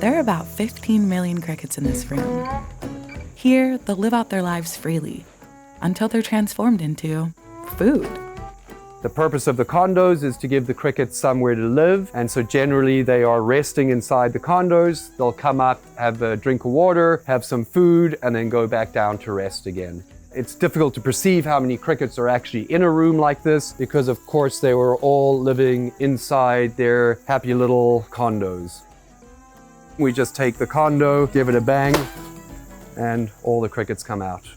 There are about 15 million crickets in this room. Here, they'll live out their lives freely until they're transformed into food. The purpose of the condos is to give the crickets somewhere to live, and so generally they are resting inside the condos. They'll come up, have a drink of water, have some food, and then go back down to rest again. It's difficult to perceive how many crickets are actually in a room like this because, of course, they were all living inside their happy little condos. We just take the condo, give it a bang, and all the crickets come out.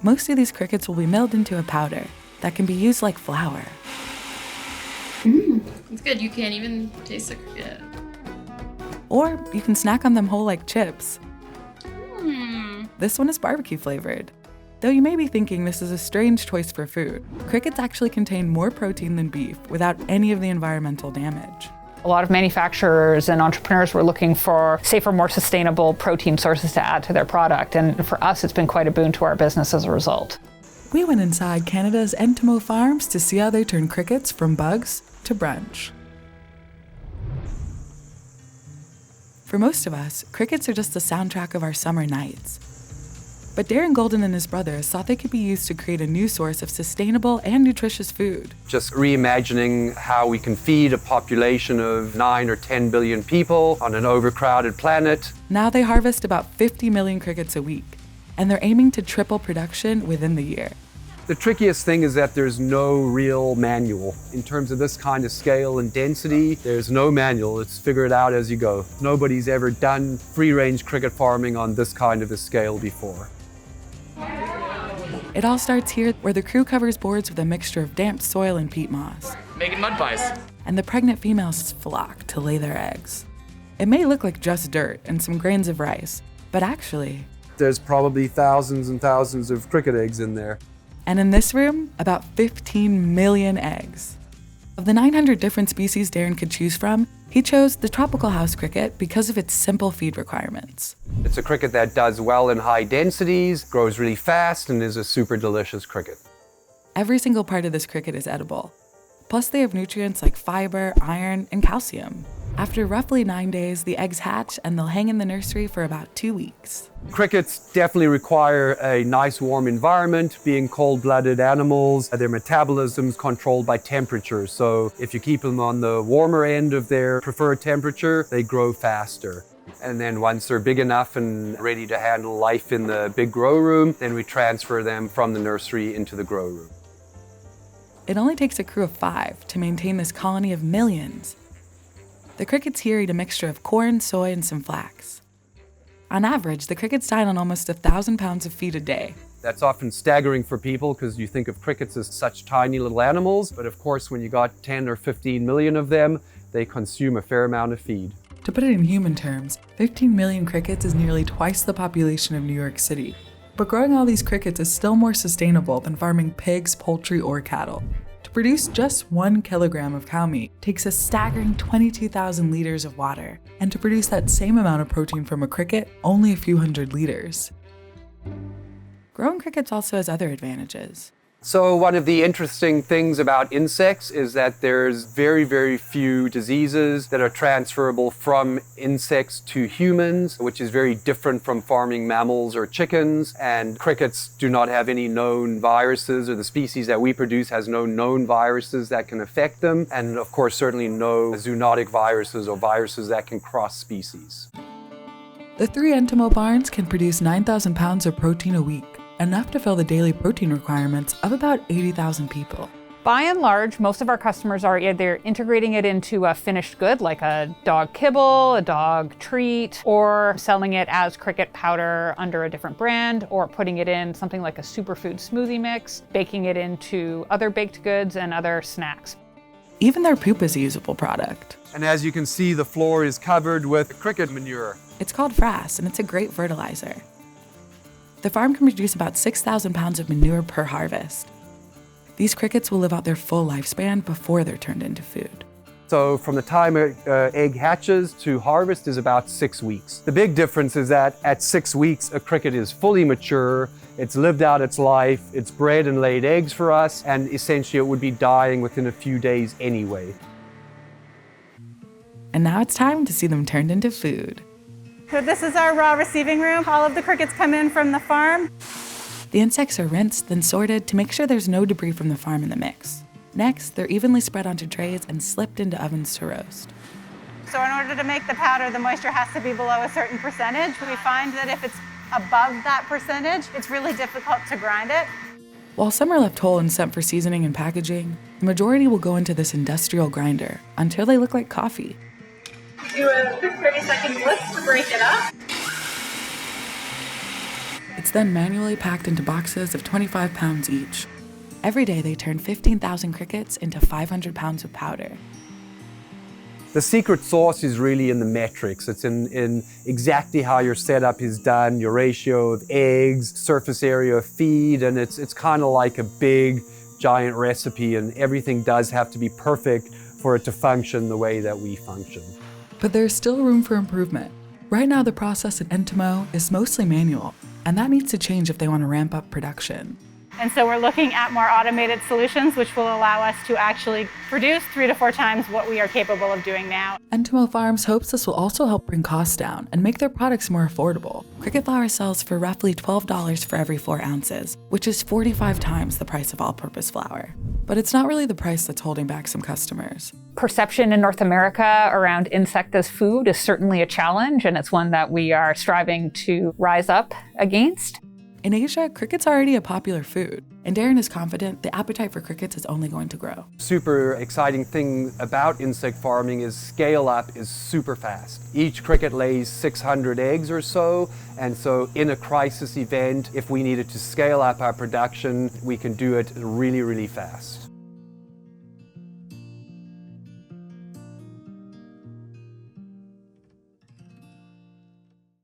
Most of these crickets will be milled into a powder that can be used like flour. It's good. You can't even taste the cricket. Or you can snack on them whole like chips. This one is barbecue flavored. Though you may be thinking this is a strange choice for food, crickets actually contain more protein than beef without any of the environmental damage. A lot of manufacturers and entrepreneurs were looking for safer, more sustainable protein sources to add to their product. And for us, it's been quite a boon to our business as a result. We went inside Canada's Entimo farms to see how they turn crickets from bugs to brunch. For most of us, crickets are just the soundtrack of our summer nights. But Darren Golden and his brothers thought they could be used to create a new source of sustainable and nutritious food. Just reimagining how we can feed a population of 9 or 10 billion people on an overcrowded planet. Now they harvest about 50 million crickets a week, and they're aiming to triple production within the year. The trickiest thing is that there's no real manual. In terms of this kind of scale and density, there's no manual. It's figure it out as you go. Nobody's ever done free-range cricket farming on this kind of a scale before. It all starts here, where the crew covers boards with a mixture of damp soil and peat moss. Making mud pies. And the pregnant females flock to lay their eggs. It may look like just dirt and some grains of rice, but actually, there's probably thousands and thousands of cricket eggs in there. And in this room, about 15 million eggs. Of the 900 different species Darren could choose from, he chose the tropical house cricket because of its simple feed requirements. It's a cricket that does well in high densities, grows really fast, and is a super delicious cricket. Every single part of this cricket is edible. Plus they have nutrients like fiber, iron, and calcium. After roughly 9 days, the eggs hatch and they'll hang in the nursery for about 2 weeks. Crickets definitely require a nice warm environment. Being cold-blooded animals, their metabolism's controlled by temperature. So if you keep them on the warmer end of their preferred temperature, they grow faster. And then once they're big enough and ready to handle life in the big grow room, then we transfer them from the nursery into the grow room. It only takes a crew of 5 to maintain this colony of millions. The crickets here eat a mixture of corn, soy, and some flax. On average, the crickets dine on almost 1,000 pounds of feed a day. That's often staggering for people because you think of crickets as such tiny little animals, but of course when you got 10 or 15 million of them, they consume a fair amount of feed. To put it in human terms, 15 million crickets is nearly twice the population of New York City. But growing all these crickets is still more sustainable than farming pigs, poultry, or cattle. To produce just 1 kilogram of cow meat takes a staggering 22,000 liters of water, and to produce that same amount of protein from a cricket, only a few hundred liters. Growing crickets also has other advantages. So one of the interesting things about insects is that there's very, very few diseases that are transferable from insects to humans, which is very different from farming mammals or chickens. And crickets do not have any known viruses, or the species that we produce has no known viruses that can affect them. And of course, certainly no zoonotic viruses or viruses that can cross species. The 3 Entimo barns can produce 9,000 pounds of protein a week, enough to fill the daily protein requirements of about 80,000 people. By and large, most of our customers are either integrating it into a finished good, like a dog kibble, a dog treat, or selling it as cricket powder under a different brand, or putting it in something like a superfood smoothie mix, baking it into other baked goods and other snacks. Even their poop is a usable product. And as you can see, the floor is covered with cricket manure. It's called frass, and it's a great fertilizer. The farm can produce about 6,000 pounds of manure per harvest. These crickets will live out their full lifespan before they're turned into food. So from the time an egg hatches to harvest is about 6 weeks. The big difference is that at 6 weeks, a cricket is fully mature, it's lived out its life, it's bred and laid eggs for us, and essentially it would be dying within a few days anyway. And now it's time to see them turned into food. So this is our raw receiving room. All of the crickets come in from the farm. The insects are rinsed, then sorted to make sure there's no debris from the farm in the mix. Next, they're evenly spread onto trays and slipped into ovens to roast. So in order to make the powder, the moisture has to be below a certain percentage. We find that if it's above that percentage, it's really difficult to grind it. While some are left whole and sent for seasoning and packaging, the majority will go into this industrial grinder until they look like coffee. Do a quick 30-second whisk to break it up. It's then manually packed into boxes of 25 pounds each. Every day they turn 15,000 crickets into 500 pounds of powder. The secret sauce is really in the metrics. It's in exactly how your setup is done, your ratio of eggs, surface area of feed, and it's kind of like a big, giant recipe, and everything does have to be perfect for it to function the way that we function. But there's still room for improvement. Right now the process at Entimo is mostly manual, and that needs to change if they want to ramp up production. And so we're looking at more automated solutions, which will allow us to actually produce 3 to 4 times what we are capable of doing now. Entimo Farms hopes this will also help bring costs down and make their products more affordable. Cricket flour sells for roughly $12 for every 4 ounces, which is 45 times the price of all-purpose flour. But it's not really the price that's holding back some customers. Perception in North America around insect as food is certainly a challenge, and it's one that we are striving to rise up against. In Asia, cricket's already a popular food, and Darren is confident the appetite for crickets is only going to grow. Super exciting thing about insect farming is scale up is super fast. Each cricket lays 600 eggs or so, and so in a crisis event, if we needed to scale up our production, we can do it really, really fast.